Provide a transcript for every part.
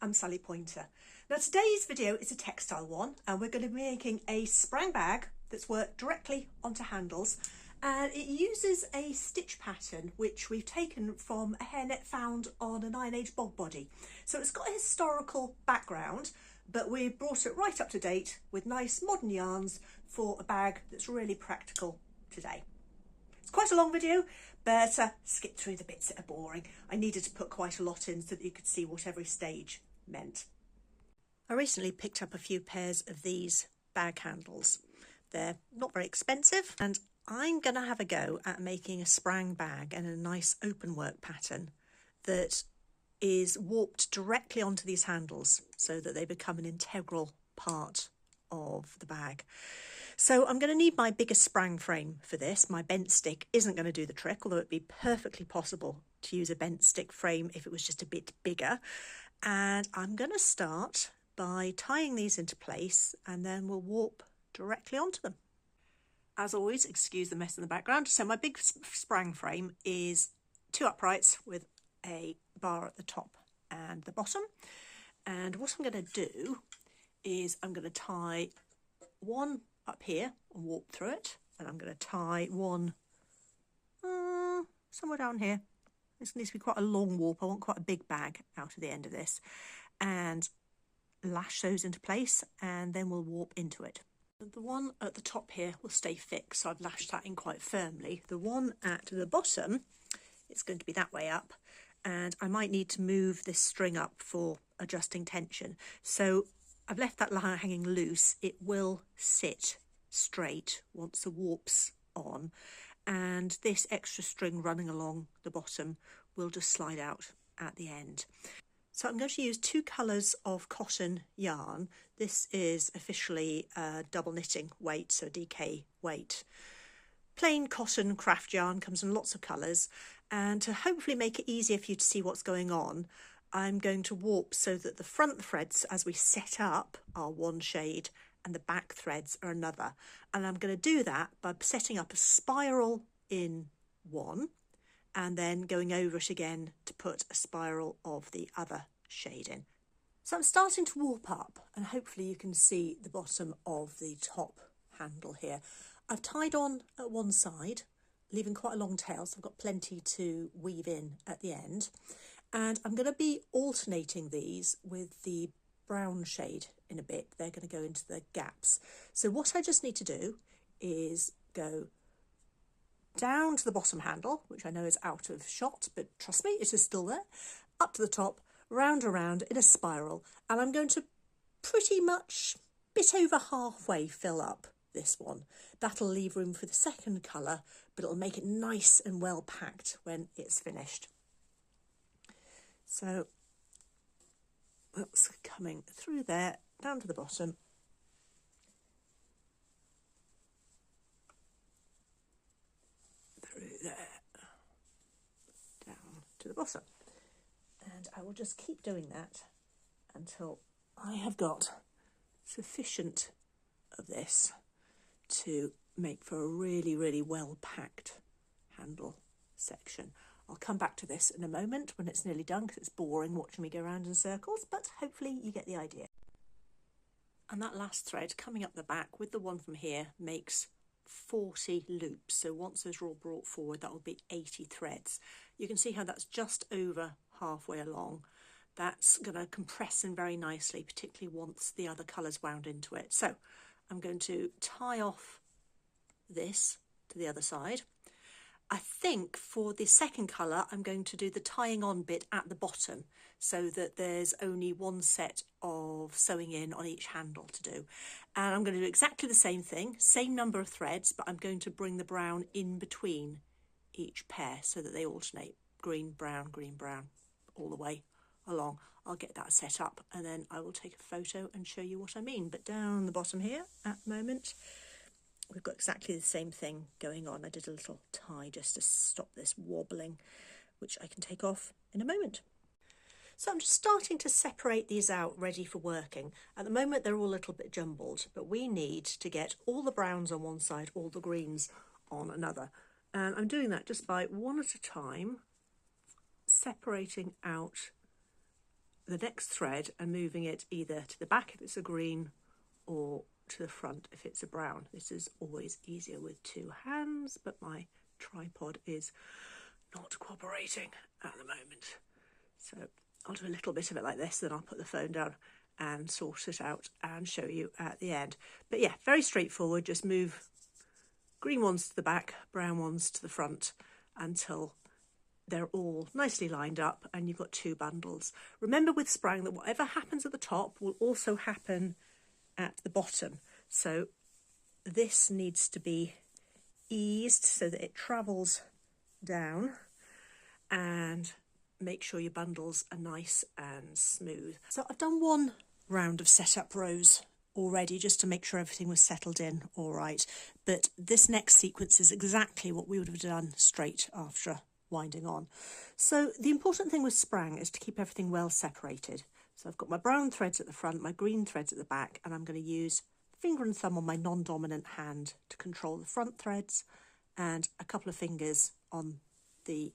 I'm Sally Pointer. Now today's video is a textile one and we're going to be making a sprang bag that's worked directly onto handles, and it uses a stitch pattern which we've taken from a hairnet found on an Iron Age bog body. So it's got a historical background, but we've brought it right up to date with nice modern yarns for a bag that's really practical today. It's quite a long video, but skip through the bits that are boring. I needed to put quite a lot in so that you could see what every stage meant. I recently picked up a few pairs of these bag handles. They're not very expensive, and I'm going to have a go at making a sprang bag and a nice open work pattern that is warped directly onto these handles so that they become an integral part of the bag. So I'm going to need my biggest sprang frame for this. My bent stick isn't going to do the trick, although it'd be perfectly possible to use a bent stick frame if it was just a bit bigger. And I'm going to start by tying these into place, and then we'll warp directly onto them. As always, excuse the mess in the background. So my big sprang frame is 2 uprights with a bar at the top and the bottom. And what I'm going to do is I'm going to tie one up here and warp through it, and I'm going to tie one somewhere down here. This needs to be quite a long warp. I want quite a big bag out of the end of this, and lash those into place, and then we'll warp into it. The one at the top here will stay fixed, so I've lashed that in quite firmly. The one at the bottom, it's going to be that way up, and I might need to move this string up for adjusting tension. So I've left that line hanging loose. It will sit straight once the warp's on, and this extra string running along the bottom will just slide out at the end. So I'm going to use 2 colours of cotton yarn. This is officially double knitting weight, so DK weight. Plain cotton craft yarn comes in lots of colours, and to hopefully make it easier for you to see what's going on, I'm going to warp so that the front threads as we set up are one shade and the back threads are another. And I'm going to do that by setting up a spiral in one and then going over it again to put a spiral of the other shade in. So I'm starting to warp up, and hopefully you can see the bottom of the top handle here. I've tied on at one side, leaving quite a long tail, so I've got plenty to weave in at the end. And I'm going to be alternating these with the brown shade in a bit. They're going to go into the gaps. So what I just need to do is go down to the bottom handle, which I know is out of shot, but trust me, it is still there, up to the top, round around in a spiral. And I'm going to pretty much bit over halfway fill up this one. That'll leave room for the second colour, but it'll make it nice and well packed when it's finished. So that's coming through there, down to the bottom. Through there, down to the bottom. And I will just keep doing that until I have got sufficient of this to make for a really, really well packed handle section. I'll come back to this in a moment when it's nearly done, because it's boring watching me go around in circles, but hopefully you get the idea. And that last thread coming up the back with the one from here makes 40 loops. So once those are all brought forward, that will be 80 threads. You can see how that's just over halfway along. That's going to compress in very nicely, particularly once the other colours wound into it. So I'm going to tie off this to the other side. I think for the second colour I'm going to do the tying on bit at the bottom so that there's only one set of sewing in on each handle to do. And I'm going to do exactly the same thing, same number of threads, but I'm going to bring the brown in between each pair so that they alternate green, brown, all the way along. I'll get that set up and then I will take a photo and show you what I mean. But down the bottom here at the moment, we've got exactly the same thing going on. I did a little tie just to stop this wobbling, which I can take off in a moment. So I'm just starting to separate these out ready for working. At the moment they're all a little bit jumbled, but we need to get all the browns on one side, all the greens on another. And I'm doing that just by one at a time, separating out the next thread and moving it either to the back if it's a green or to the front if it's a brown. This is always easier with two hands, but my tripod is not cooperating at the moment. So I'll do a little bit of it like this, then I'll put the phone down and sort it out and show you at the end. But yeah, very straightforward. Just move green ones to the back, brown ones to the front until they're all nicely lined up and you've got two bundles. Remember with Sprang that whatever happens at the top will also happen at the bottom. So this needs to be eased so that it travels down, and make sure your bundles are nice and smooth. So I've done one round of setup rows already just to make sure everything was settled in all right, but this next sequence is exactly what we would have done straight after winding on. So the important thing with Sprang is to keep everything well separated. So I've got my brown threads at the front, my green threads at the back, and I'm going to use finger and thumb on my non-dominant hand to control the front threads and a couple of fingers on the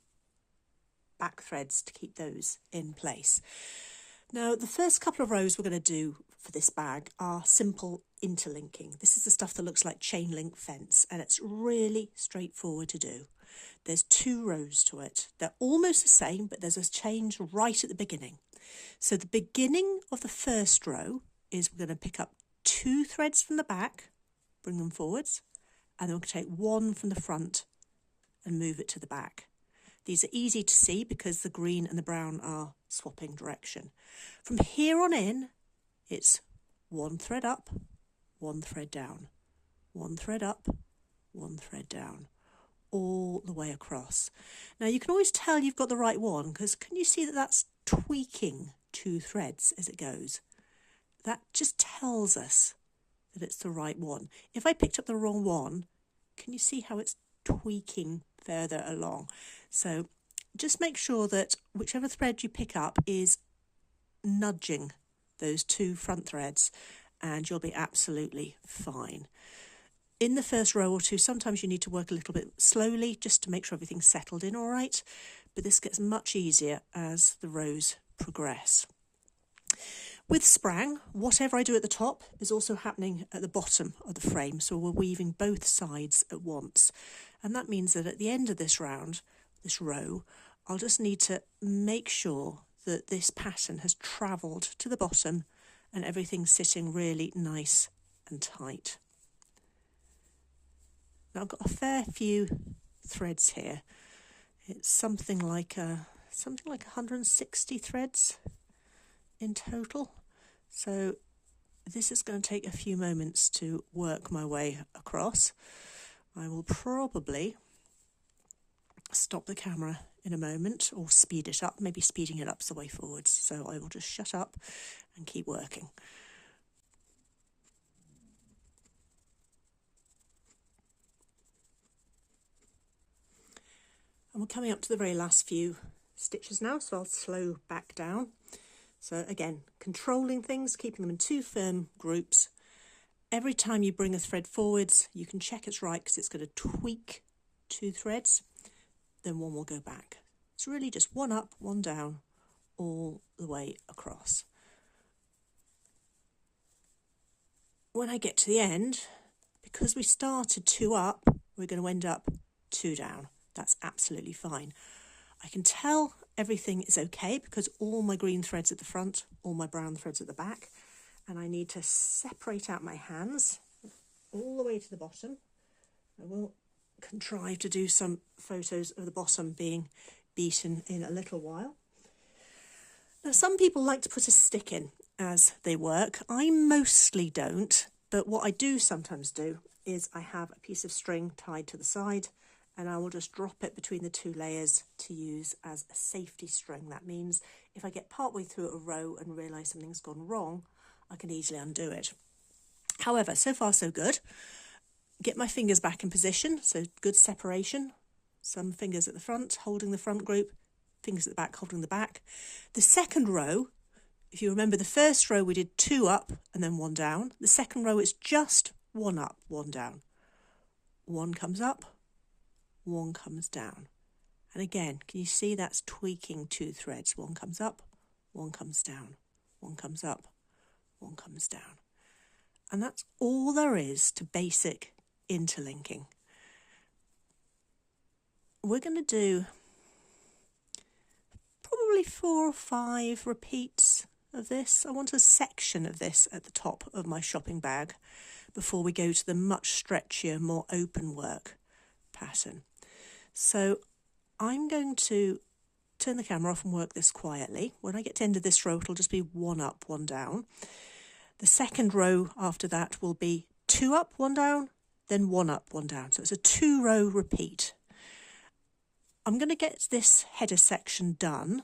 back threads to keep those in place. Now, the first couple of rows we're going to do for this bag are simple interlinking. This is the stuff that looks like chain link fence, and it's really straightforward to do. There's 2 rows to it. They're almost the same, but there's a change right at the beginning. So the beginning of the first row is we're going to pick up 2 threads from the back, bring them forwards, and then we're going to take 1 from the front and move it to the back. These are easy to see because the green and the brown are swapping direction. From here on in, it's 1 thread up, 1 thread down, 1 thread up, 1 thread down, all the way across. Now you can always tell you've got the right one because can you see that that's tweaking 2 threads as it goes? That just tells us that it's the right one. If I picked up the wrong one, can you see how it's tweaking further along? So just make sure that whichever thread you pick up is nudging those 2 front threads and you'll be absolutely fine. In the first row or 2, sometimes you need to work a little bit slowly just to make sure everything's settled in all right, but this gets much easier as the rows progress. With Sprang, whatever I do at the top is also happening at the bottom of the frame, so we're weaving both sides at once. And that means that at the end of this round, this row, I'll just need to make sure that this pattern has travelled to the bottom and everything's sitting really nice and tight. Now I've got a fair few threads here. It's something like 160 threads in total. So this is going to take a few moments to work my way across. I will probably stop the camera in a moment or speed it up. Maybe speeding it up's the way forwards. So I will just shut up and keep working. And we're coming up to the very last few stitches now, so I'll slow back down. So again, controlling things, keeping them in 2 firm groups. Every time you bring a thread forwards, you can check it's right because it's going to tweak 2 threads, then 1 will go back. It's really just 1 up, 1 down, all the way across. When I get to the end, because we started 2 up, we're going to end up 2 down. That's absolutely fine. I can tell everything is okay because all my green threads at the front, all my brown threads at the back, and I need to separate out my hands all the way to the bottom. I will contrive to do some photos of the bottom being beaten in a little while. Now some people like to put a stick in as they work. I mostly don't, but what I do sometimes do is I have a piece of string tied to the side and I will just drop it between the 2 layers to use as a safety string. That means if I get partway through a row and realise something's gone wrong, I can easily undo it. However, so far so good. Get my fingers back in position, so good separation. Some fingers at the front holding the front group, fingers at the back holding the back. The second row, if you remember the first row we did 2 up and then 1 down. The second row is just 1 up, 1 down. 1 comes up, 1 comes down. And again, can you see that's tweaking 2 threads? 1 comes up, one comes down, one comes up, one comes down. And that's all there is to basic interlinking. We're going to do probably 4 or 5 repeats of this. I want a section of this at the top of my shopping bag before we go to the much stretchier, more open work pattern. So I'm going to turn the camera off and work this quietly. When I get to the end of this row, it'll just be 1 up, 1 down. The second row after that will be 2 up, 1 down, then 1 up, 1 down. So it's a 2-row repeat. I'm going to get this header section done,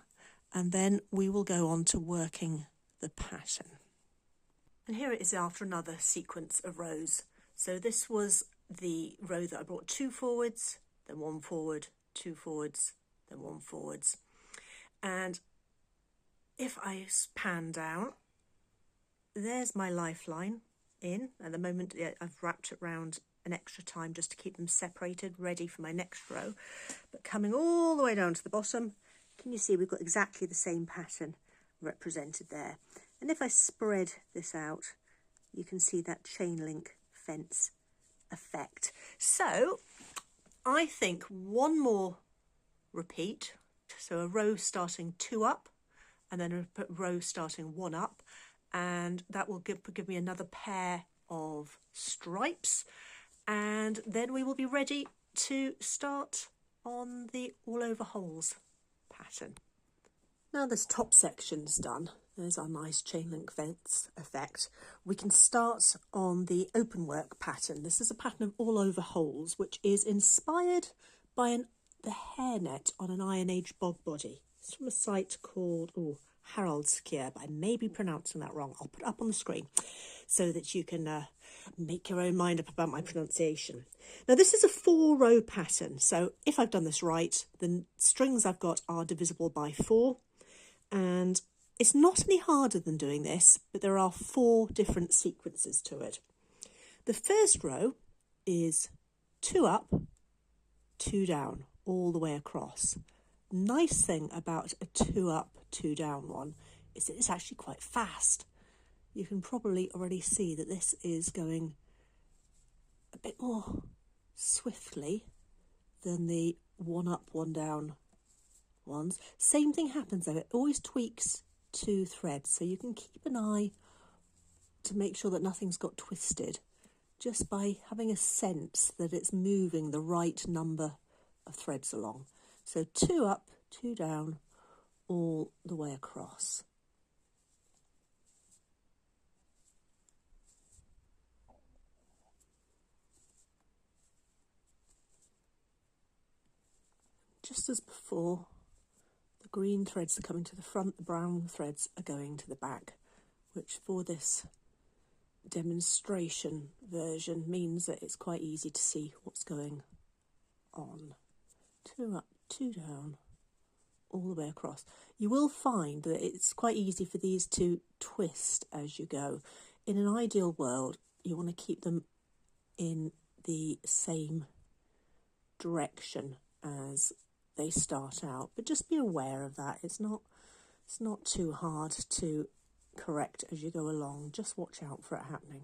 and then we will go on to working the pattern. And here it is after another sequence of rows. So this was the row that I brought 2 forwards, then 1 forward, 2 forwards, then 1 forwards. And if I pan down, there's my lifeline in. At the moment, I've wrapped it around an extra time just to keep them separated, ready for my next row. But coming all the way down to the bottom, can you see we've got exactly the same pattern represented there. And if I spread this out, you can see that chain link fence effect. So I think 1 more repeat, so a row starting 2 up and then a row starting 1 up, and that will give me another pair of stripes, and then we will be ready to start on the all over holes pattern. Now this top section's done, there's our nice chain link fence effect, we can start on the open work pattern. This is a pattern of all over holes, which is inspired by the hairnet on an Iron Age bog body. It's from a site called Haraldskaer, but I may be pronouncing that wrong. I'll put it up on the screen so that you can make your own mind up about my pronunciation. Now this is a 4-row pattern, so if I've done this right, the strings I've got are divisible by 4, and it's not any harder than doing this, but there are 4 different sequences to it. The first row is 2 up, 2 down, all the way across. Nice thing about a 2 up, 2 down one is that it's actually quite fast. You can probably already see that this is going a bit more swiftly than the 1 up, 1 down ones. Same thing happens though, it always tweaks 2 threads, so you can keep an eye to make sure that nothing's got twisted just by having a sense that it's moving the right number of threads along. So 2 up, 2 down, all the way across. Just as before, the green threads are coming to the front, the brown threads are going to the back, which for this demonstration version means that it's quite easy to see what's going on. 2 up, 2 down, all the way across. You will find that it's quite easy for these to twist as you go. In an ideal world, you want to keep them in the same direction as they start out, but just be aware of that. It's not too hard to correct as you go along. Just watch out for it happening.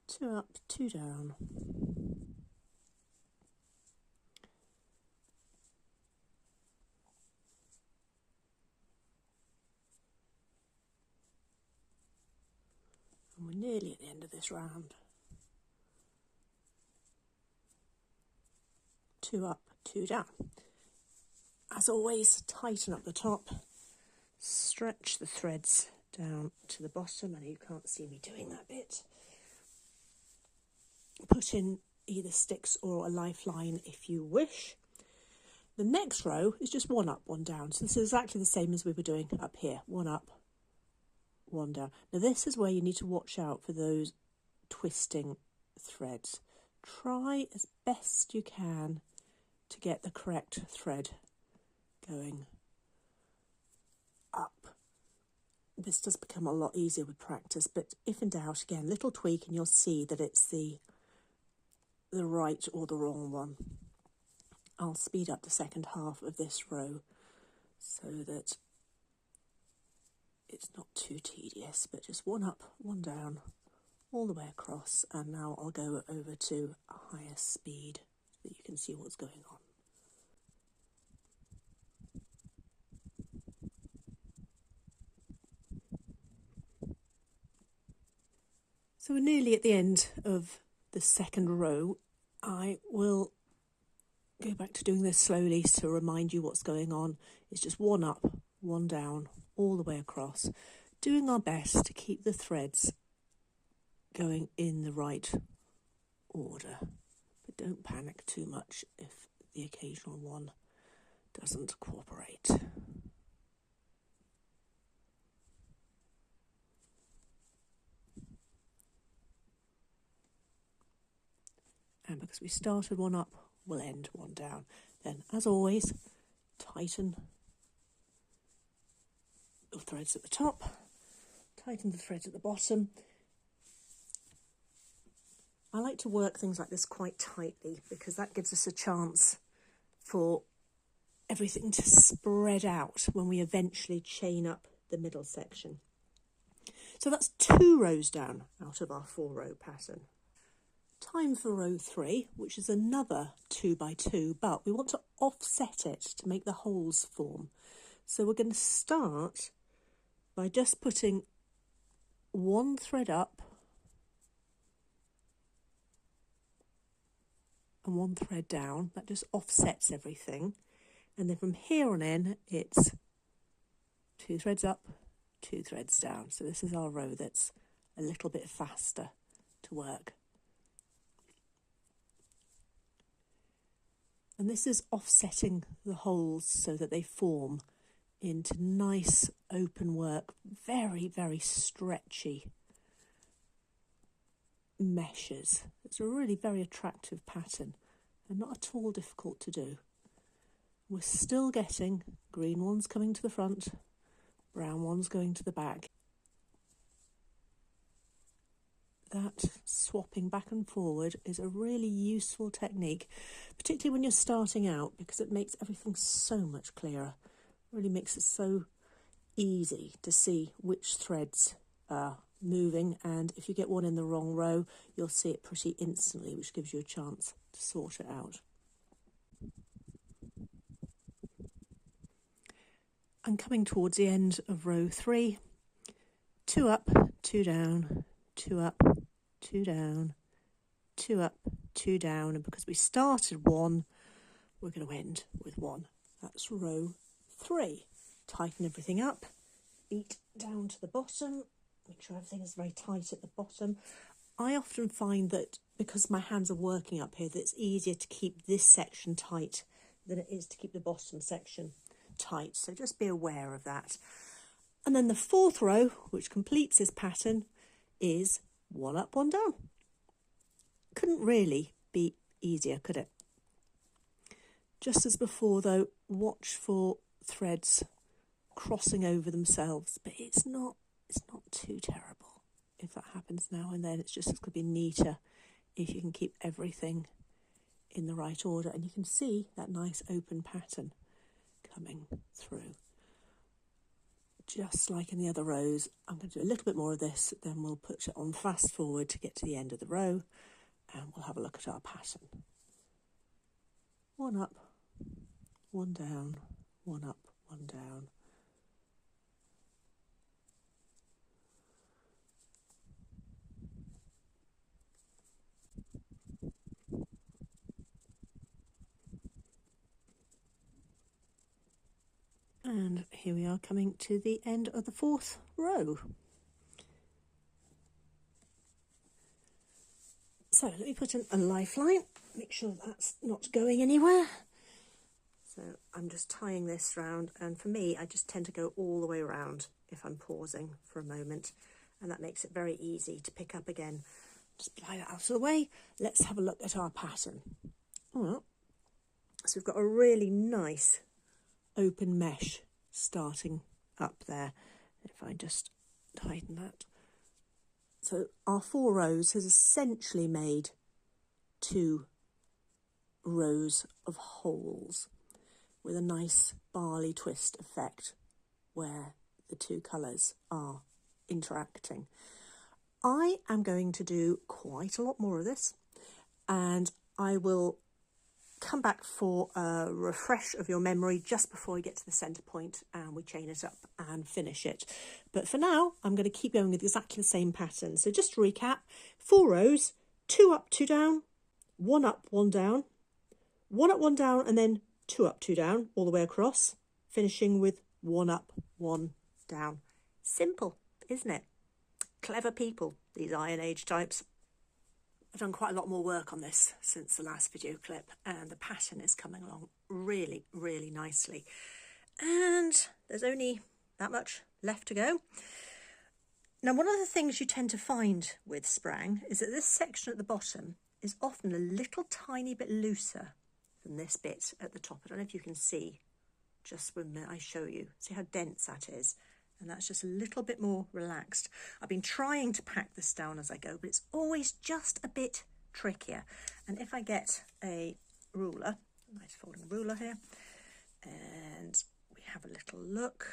2 up, 2 down. And we're nearly at the end of this round. 2 up, 2 down. As always, tighten up the top, stretch the threads down to the bottom, and you can't see me doing that bit. Put in either sticks or a lifeline if you wish. The next row is just 1 up, 1 down. So this is exactly the same as we were doing up here. 1 up, 1 down. Now this is where you need to watch out for those twisting threads. Try as best you can to get the correct thread going up. This does become a lot easier with practice, but if in doubt, again, little tweak and you'll see that it's the right or the wrong one. I'll speed up the second half of this row so that it's not too tedious, but just one up, one down, all the way across. And now I'll go over to a higher speed so that you can see what's going on. So we're nearly at the end of the second row. I will go back to doing this slowly to remind you what's going on. It's just one up, one down, all the way across, doing our best to keep the threads going in the right order. But don't panic too much if the occasional one doesn't cooperate. And because we started one up, we'll end one down. Then, as always, tighten the threads at the top, tighten the threads at the bottom. I like to work things like this quite tightly because that gives us a chance for everything to spread out when we eventually chain up the middle section. So that's 2 rows down out of our 4-row pattern. Time for row 3, which is another 2 by 2, but we want to offset it to make the holes form. So we're going to start by just putting 1 thread up and 1 thread down. That just offsets everything. And then from here on in, it's 2 threads up, 2 threads down. So this is our row that's a little bit faster to work. And this is offsetting the holes so that they form into nice open work, very, very stretchy meshes. It's a really very attractive pattern and not at all difficult to do. We're still getting green ones coming to the front, brown ones going to the back. That swapping back and forward is a really useful technique, particularly when you're starting out, because it makes everything so much clearer. It really makes it so easy to see which threads are moving, and if you get one in the wrong row, you'll see it pretty instantly, which gives you a chance to sort it out. I'm coming towards the end of row 3. 2 up, 2 down, 2 up, 2 down, 2 up, 2 down, and because we started 1, we're going to end with 1. That's row 3. Tighten everything up, beat down to the bottom, make sure everything is very tight at the bottom. I often find that because my hands are working up here, that it's easier to keep this section tight than it is to keep the bottom section tight, so just be aware of that. And then the 4th row, which completes this pattern, is 1 up, 1 down. Couldn't really be easier, could it? Just as before though, watch for threads crossing over themselves, but it's not too terrible if that happens now and then. It's just going to be neater if you can keep everything in the right order, and you can see that nice open pattern coming through. Just like in the other rows, I'm going to do a little bit more of this, then we'll put it on fast forward to get to the end of the row, and we'll have a look at our pattern. 1 up, 1 down, 1 up, 1 down. And here we are coming to the end of the 4th row. So let me put in a lifeline, make sure that's not going anywhere. So I'm just tying this round, and for me, I just tend to go all the way around if I'm pausing for a moment, and that makes it very easy to pick up again. Just slide that out of the way. Let's have a look at our pattern. Well, so we've got a really nice open mesh starting up there. If I just tighten that. So our 4 rows has essentially made 2 rows of holes with a nice barley twist effect where the two colours are interacting. I am going to do quite a lot more of this, and I will come back for a refresh of your memory just before we get to the centre point and we chain it up and finish it. But for now, I'm going to keep going with exactly the same pattern. So just to recap, 4 rows, 2 up, 2 down, 1 up, 1 down, 1 up, 1 down, and then 2 up, 2 down all the way across, finishing with 1 up, 1 down. Simple, isn't it? Clever people, these Iron Age types. I've done quite a lot more work on this since the last video clip, and the pattern is coming along really, really nicely. And there's only that much left to go. Now, one of the things you tend to find with Sprang is that this section at the bottom is often a little tiny bit looser than this bit at the top. I don't know if you can see just when I show you. See how dense that is? And that's just a little bit more relaxed. I've been trying to pack this down as I go, but it's always just a bit trickier. And if I get a ruler, nice folding ruler here, and we have a little look,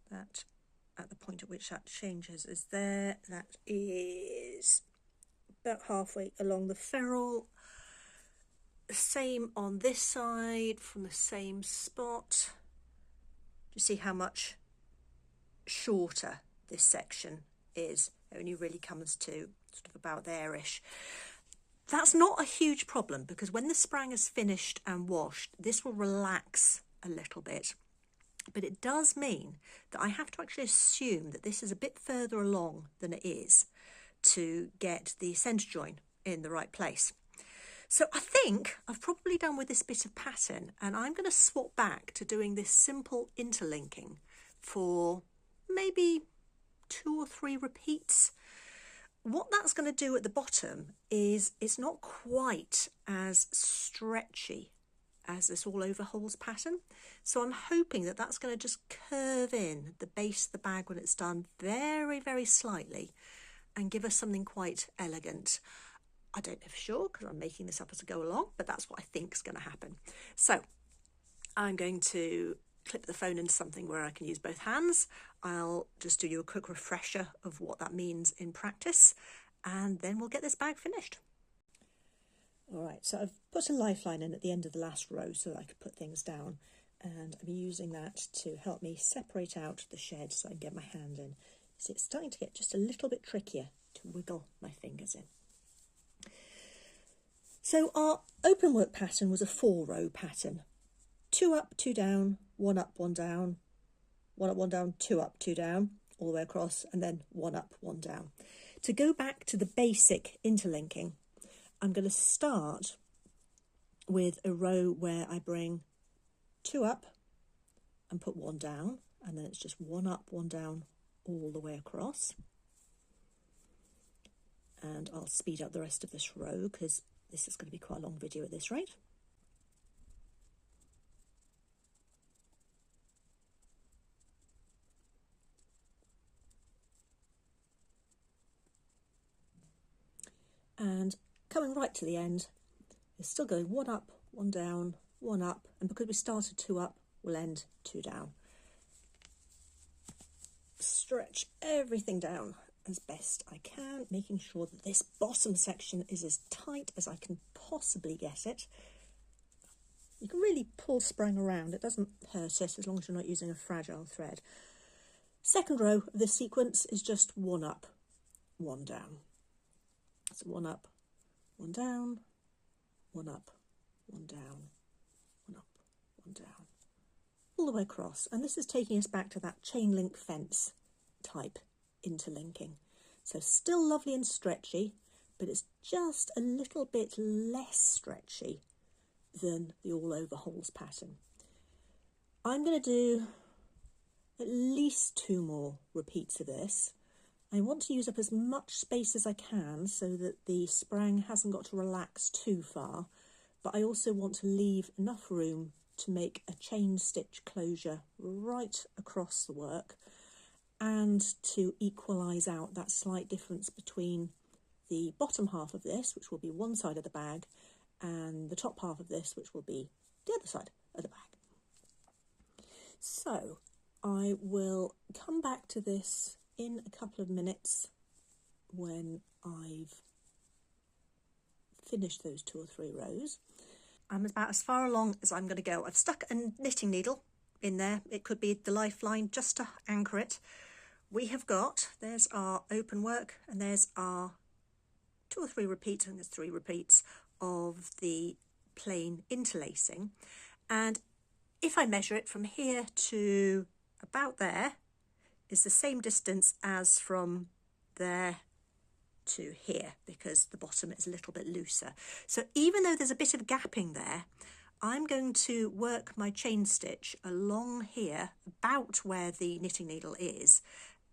that at the point at which that changes is there, that is about halfway along the ferrule. Same on this side from the same spot. Do you see how much shorter this section is? It only really comes to sort of about there-ish. That's not a huge problem, because when the Sprang is finished and washed, this will relax a little bit. But it does mean that I have to actually assume that this is a bit further along than it is to get the centre join in the right place. So I think I've probably done with this bit of pattern, and I'm going to swap back to doing this simple interlinking for maybe 2 or 3 repeats. What that's going to do at the bottom is it's not quite as stretchy as this all over holes pattern. So I'm hoping that that's going to just curve in the base of the bag when it's done very, very slightly and give us something quite elegant. I don't know for sure because I'm making this up as I go along, but that's what I think is going to happen. So I'm going to clip the phone into something where I can use both hands. I'll just do you a quick refresher of what that means in practice, and then we'll get this bag finished. All right, so I've put a lifeline in at the end of the last row so that I could put things down, and I'm using that to help me separate out the shed so I can get my hand in. So it's starting to get just a little bit trickier to wiggle my fingers in. So our open work pattern was a 4-row pattern. 2 up, 2 down, 1 up, 1 down, 1 up, 1 down, 2 up, 2 down, all the way across, and then 1 up, 1 down. To go back to the basic interlinking, I'm going to start with a row where I bring 2 up and put 1 down, and then it's just 1 up, 1 down, all the way across. And I'll speed up the rest of this row because this is going to be quite a long video at this rate. And coming right to the end, it's still going 1 up, 1 down, 1 up, and because we started 2 up, we'll end 2 down. Stretch everything down as best I can, making sure that this bottom section is as tight as I can possibly get it. You can really pull Sprang around, it doesn't hurt it as long as you're not using a fragile thread. Second row of this sequence is just 1 up, 1 down. So 1 up, 1 down, 1 up, 1 down, 1 up, 1 down, all the way across. And this is taking us back to that chain link fence type interlinking. So still lovely and stretchy, but it's just a little bit less stretchy than the all over holes pattern. I'm going to do at least 2 more repeats of this. I want to use up as much space as I can so that the Sprang hasn't got to relax too far, but I also want to leave enough room to make a chain stitch closure right across the work and to equalise out that slight difference between the bottom half of this, which will be one side of the bag, and the top half of this, which will be the other side of the bag. So I will come back to this in a couple of minutes when I've finished those 2 or 3 rows. I'm about as far along as I'm going to go. I've stuck a knitting needle in there. It could be the lifeline just to anchor it. We have got, there's our open work, and there's our 2 or 3 repeats, I think there's 3 repeats of the plain interlacing. And if I measure it from here to about there is the same distance as from there to here, because the bottom is a little bit looser. So even though there's a bit of gapping there, I'm going to work my chain stitch along here about where the knitting needle is,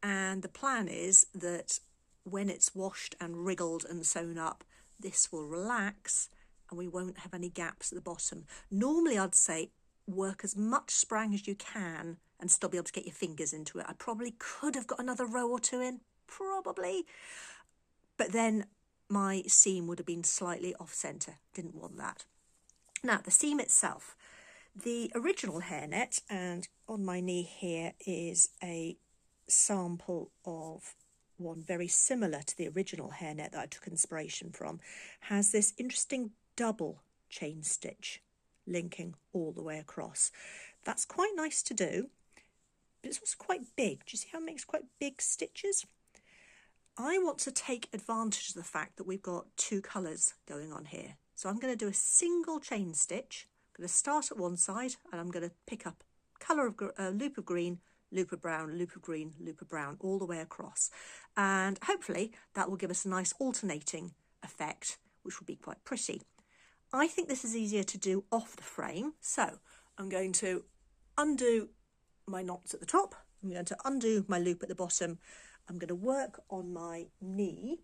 and the plan is that when it's washed and wriggled and sewn up, this will relax and we won't have any gaps at the bottom. Normally I'd say work as much sprang as you can and still be able to get your fingers into it. I probably could have got another row or 2 in, probably, but then my seam would have been slightly off centre. Didn't want that. Now the seam itself, the original hairnet, and on my knee here is a sample of one very similar to the original hairnet that I took inspiration from, has this interesting double chain stitch linking all the way across. That's quite nice to do, but it's also quite big. Do you see how it makes quite big stitches? I want to take advantage of the fact that we've got 2 colours going on here. So I'm going to do a single chain stitch. I'm going to start at one side and I'm going to pick up colour of loop of green, loop of brown, loop of green, loop of brown, all the way across. And hopefully that will give us a nice alternating effect, which will be quite pretty. I think this is easier to do off the frame. So I'm going to undo my knots at the top. I'm going to undo my loop at the bottom. I'm going to work on my knee.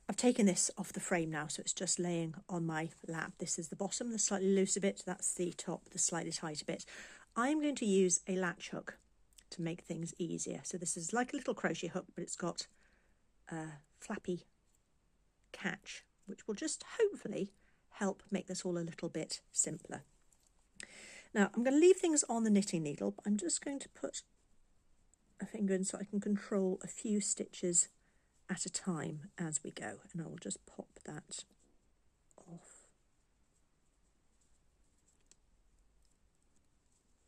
I've taken this off the frame now, so it's just laying on my lap. This is the bottom, the slightly looser bit. That's the top, the slightly tighter bit. I'm going to use a latch hook to make things easier. So this is like a little crochet hook, but it's got a flappy catch, which will just hopefully help make this all a little bit simpler. Now I'm going to leave things on the knitting needle, but I'm just going to put a finger in so I can control a few stitches at a time as we go, and I will just pop that off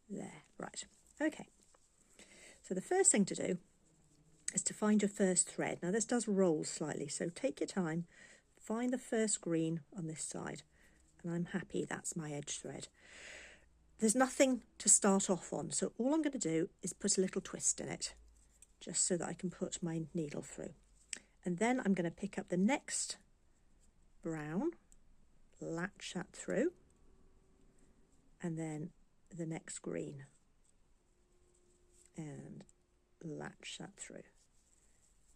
there. Right, okay, so the first thing to do is to find your first thread. Now this does roll slightly, so take your time, find the first green on this side, and I'm happy that's my edge thread. There's nothing to start off on, so all I'm going to do is put a little twist in it, just so that I can put my needle through. And then I'm going to pick up the next brown, latch that through, and then the next green, and latch that through.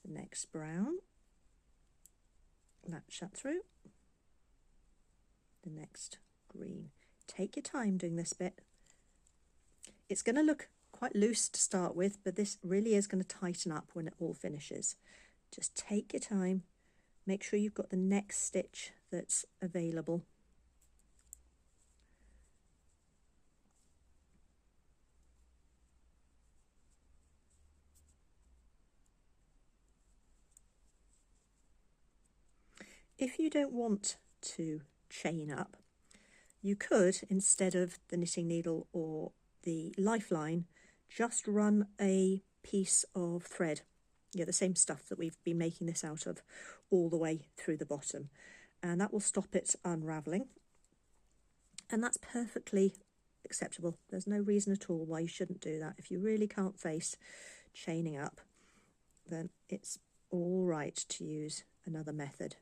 The next brown, latch that through, the next green. Take your time doing this bit. It's going to look quite loose to start with, but this really is going to tighten up when it all finishes. Just take your time, make sure you've got the next stitch that's available. If you don't want to chain up, you could, instead of the knitting needle or the lifeline, just run a piece of thread, the same stuff that we've been making this out of, all the way through the bottom, and that will stop it unravelling, and that's perfectly acceptable. There's no reason at all why you shouldn't do that. If you really can't face chaining up, then it's all right to use another method.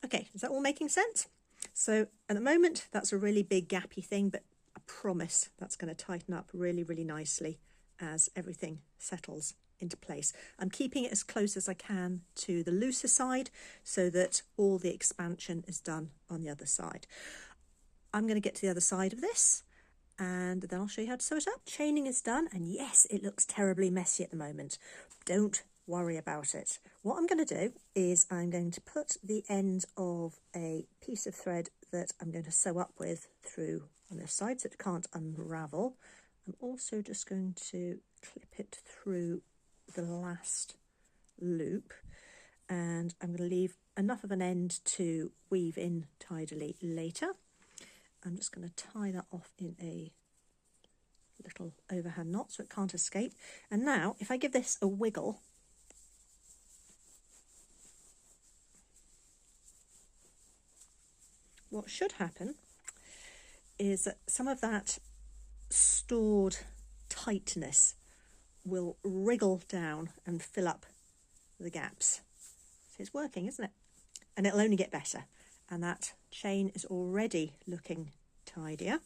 Okay, is that all making sense? So at the moment, that's a really big gappy thing, but I promise that's going to tighten up really, really nicely as everything settles into place. I'm keeping it as close as I can to the looser side so that all the expansion is done on the other side. I'm going to get to the other side of this, and then I'll show you how to sew it up. Chaining is done, and yes, it looks terribly messy at the moment. Don't worry about it. What I'm going to do is I'm going to put the end of a piece of thread that I'm going to sew up with through on this side so it can't unravel. I'm also just going to clip it through the last loop, and I'm going to leave enough of an end to weave in tidily later. I'm just going to tie that off in a little overhand knot so it can't escape. And now if I give this a wiggle, what should happen is that some of that stored tightness will wriggle down and fill up the gaps. So it's working, isn't it? And it'll only get better. And that chain is already looking tidier.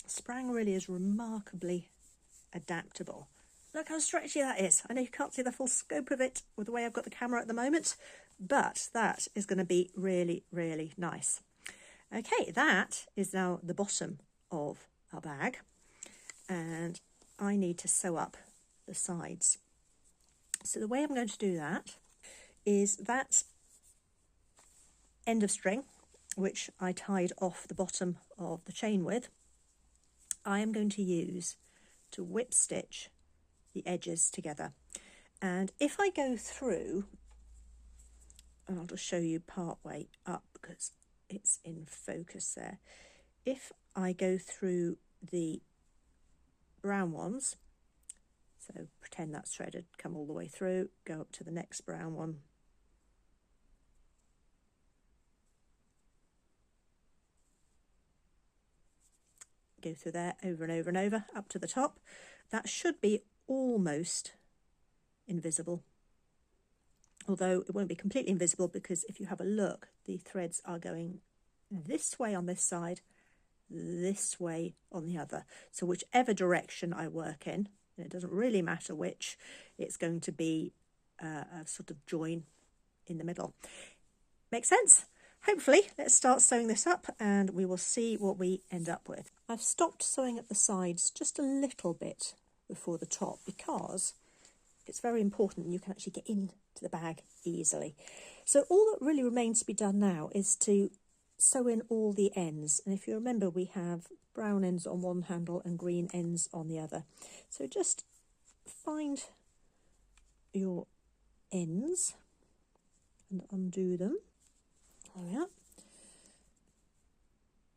Sprang really is remarkably adaptable. Look how stretchy that is. I know you can't see the full scope of it with the way I've got the camera at the moment, but that is going to be really, really nice. Okay, that is now the bottom of our bag, and I need to sew up the sides. So the way I'm going to do that is that end of string, which I tied off the bottom of the chain with, I am going to use to whip stitch the edges together. And if I go through, and I'll just show you part way up because it's in focus there. If I go through the brown ones, so pretend that's threaded, come all the way through, go up to the next brown one, go through there over and over and over up to the top. That should be almost invisible, although it won't be completely invisible because if you have a look, the threads are going this way on this side, this way on the other. So whichever direction I work in, and it doesn't really matter which, it's going to be a sort of join in the middle. Makes sense? Hopefully. Let's start sewing this up and we will see what we end up with. I've stopped sewing at the sides just a little bit before the top because it's very important you can actually get into the bag easily. So all that really remains to be done now is to sew in all the ends, and if you remember we have brown ends on one handle and green ends on the other. So just find your ends and undo them. There we are.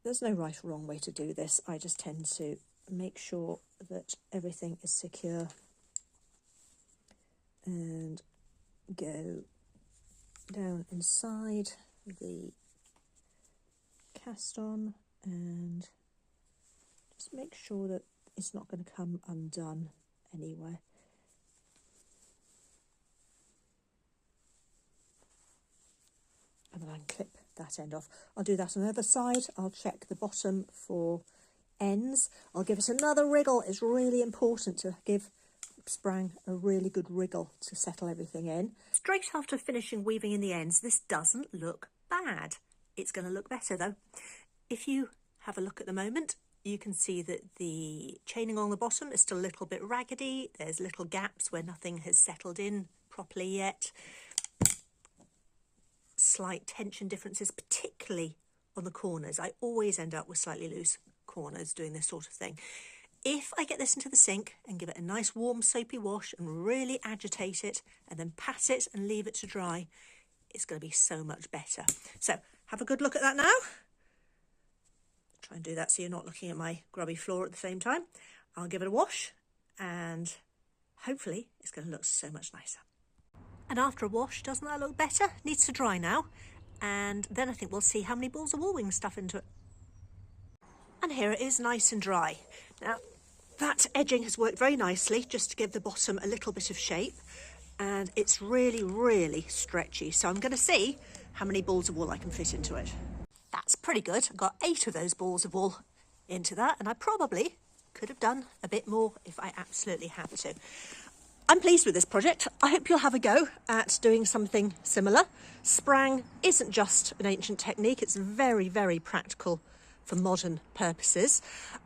There's no right or wrong way to do this. I just tend to make sure that everything is secure and go down inside the cast on and just make sure that it's not going to come undone anywhere. And then I can clip that end off. I'll do that on the other side. I'll check the bottom for ends. I'll give it another wriggle. It's really important to give Sprang a really good wriggle to settle everything in. Straight after finishing weaving in the ends, this doesn't look bad. It's going to look better though. If you have a look at the moment, you can see that the chaining along the bottom is still a little bit raggedy. There's little gaps where nothing has settled in properly yet. Slight tension differences, particularly on the corners. I always end up with slightly loose corners doing this sort of thing. If I get this into the sink and give it a nice warm soapy wash and really agitate it and then pat it and leave it to dry, it's going to be so much better. So have a good look at that now. Try and do that so you're not looking at my grubby floor at the same time. I'll give it a wash and hopefully it's going to look so much nicer. And after a wash, doesn't that look better? Needs to dry now. And then I think we'll see how many balls of wool we can stuff into it. And here it is, nice and dry. Now, that edging has worked very nicely just to give the bottom a little bit of shape. And it's really, really stretchy. So I'm going to see how many balls of wool I can fit into it. That's pretty good. I've got 8 of those balls of wool into that. And I probably could have done a bit more if I absolutely had to. I'm pleased with this project. I hope you'll have a go at doing something similar. Sprang isn't just an ancient technique, it's very, very practical for modern purposes.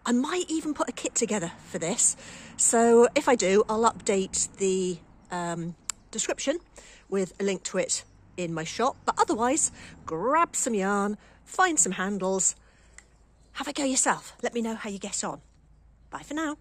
I might even put a kit together for this. So if I do, I'll update the description with a link to it in my shop. But otherwise, grab some yarn, find some handles, have a go yourself. Let me know how you get on. Bye for now.